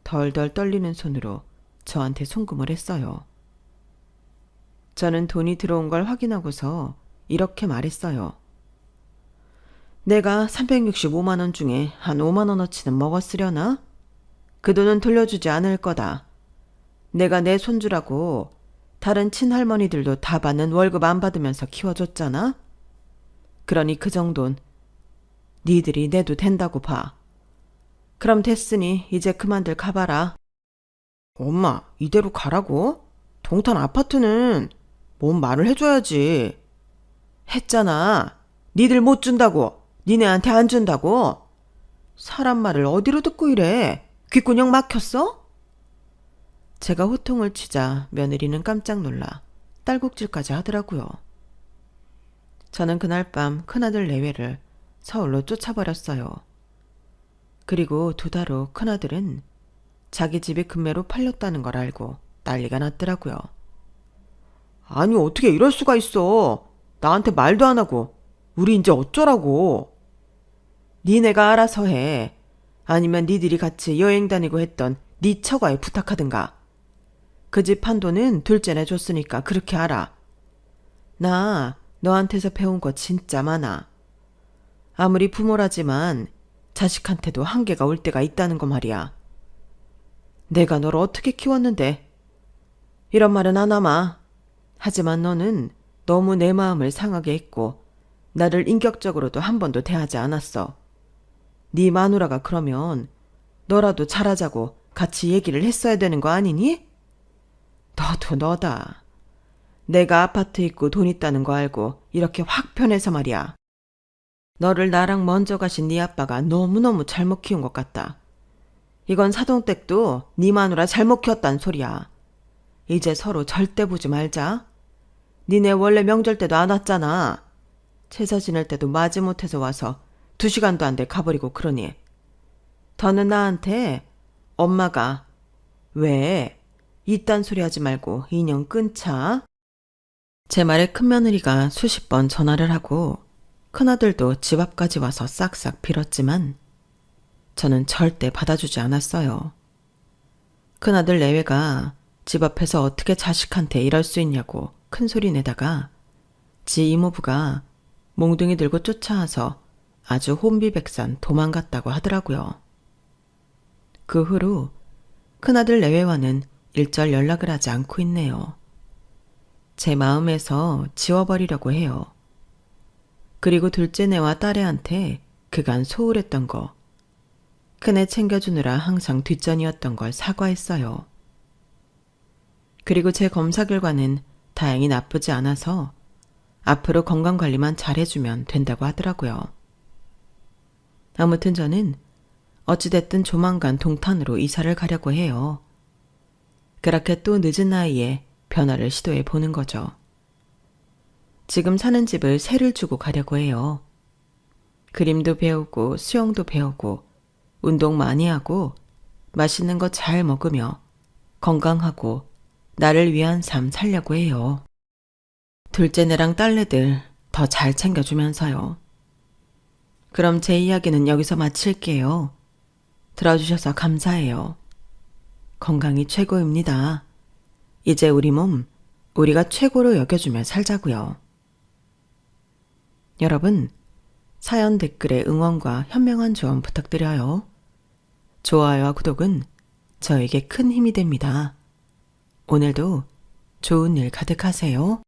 덜덜 떨리는 손으로 저한테 송금을 했어요. 저는 돈이 들어온 걸 확인하고서 이렇게 말했어요. 내가 365만 원 중에 한 5만 원어치는 먹었으려나? 그 돈은 돌려주지 않을 거다. 내가 내 손주라고 다른 친할머니들도 다 받는 월급 안 받으면서 키워줬잖아? 그러니 그 정도는 니들이 내도 된다고 봐. 그럼 됐으니 이제 그만들 가봐라. 엄마, 이대로 가라고? 동탄 아파트는 뭔 말을 해줘야지. 했잖아. 니들 못 준다고. 니네한테 안 준다고. 사람 말을 어디로 듣고 이래? 귓구녕 막혔어? 제가 호통을 치자 며느리는 깜짝 놀라 딸꾹질까지 하더라고요. 저는 그날 밤 큰아들 내외를 서울로 쫓아버렸어요. 그리고 2달 후 큰아들은 자기 집이 금매로 팔렸다는 걸 알고 난리가 났더라고요. 아니 어떻게 이럴 수가 있어. 나한테 말도 안 하고 우리 이제 어쩌라고. 니네가 알아서 해. 아니면 니들이 같이 여행 다니고 했던 니 처가에 부탁하든가. 그 집 한 돈은 둘째네 줬으니까 그렇게 알아. 나 너한테서 배운 거 진짜 많아. 아무리 부모라지만 자식한테도 한계가 올 때가 있다는 거 말이야. 내가 너를 어떻게 키웠는데? 이런 말은 안 하마. 하지만 너는 너무 내 마음을 상하게 했고 나를 인격적으로도 한 번도 대하지 않았어. 네 마누라가 그러면 너라도 잘하자고 같이 얘기를 했어야 되는 거 아니니? 너도 너다. 내가 아파트 있고 돈 있다는 거 알고 이렇게 확 편해서 말이야. 너를 나랑 먼저 가신 네 아빠가 너무너무 잘못 키운 것 같다. 이건 사돈댁도 네 마누라 잘못 키웠단 소리야. 이제 서로 절대 보지 말자. 니네 원래 명절 때도 안 왔잖아. 제사 지낼 때도 마지못해서 와서 2시간도 안 돼 가버리고 그러니. 더는 나한테 엄마가 왜 이딴 소리 하지 말고 인연 끊자. 제 말에 큰며느리가 수십 번 전화를 하고 큰아들도 집 앞까지 와서 싹싹 빌었지만 저는 절대 받아주지 않았어요. 큰아들 내외가 집 앞에서 어떻게 자식한테 이럴 수 있냐고 큰 소리 내다가 지 이모부가 몽둥이 들고 쫓아와서 아주 혼비백산 도망갔다고 하더라고요. 그 후로 큰아들 내외와는 일절 연락을 하지 않고 있네요. 제 마음에서 지워버리려고 해요. 그리고 둘째네와 딸애한테 그간 소홀했던 거, 큰애 챙겨주느라 항상 뒷전이었던 걸 사과했어요. 그리고 제 검사 결과는 다행히 나쁘지 않아서 앞으로 건강관리만 잘해주면 된다고 하더라고요. 아무튼 저는 어찌됐든 조만간 동탄으로 이사를 가려고 해요. 그렇게 또 늦은 나이에 변화를 시도해 보는 거죠. 지금 사는 집을 세를 주고 가려고 해요. 그림도 배우고 수영도 배우고 운동 많이 하고 맛있는 거 잘 먹으며 건강하고 나를 위한 삶 살려고 해요. 둘째네랑 딸내들 더 잘 챙겨주면서요. 그럼 제 이야기는 여기서 마칠게요. 들어주셔서 감사해요. 건강이 최고입니다. 이제 우리 몸 우리가 최고로 여겨주며 살자고요. 여러분, 사연 댓글에 응원과 현명한 조언 부탁드려요. 좋아요와 구독은 저에게 큰 힘이 됩니다. 오늘도 좋은 일 가득하세요.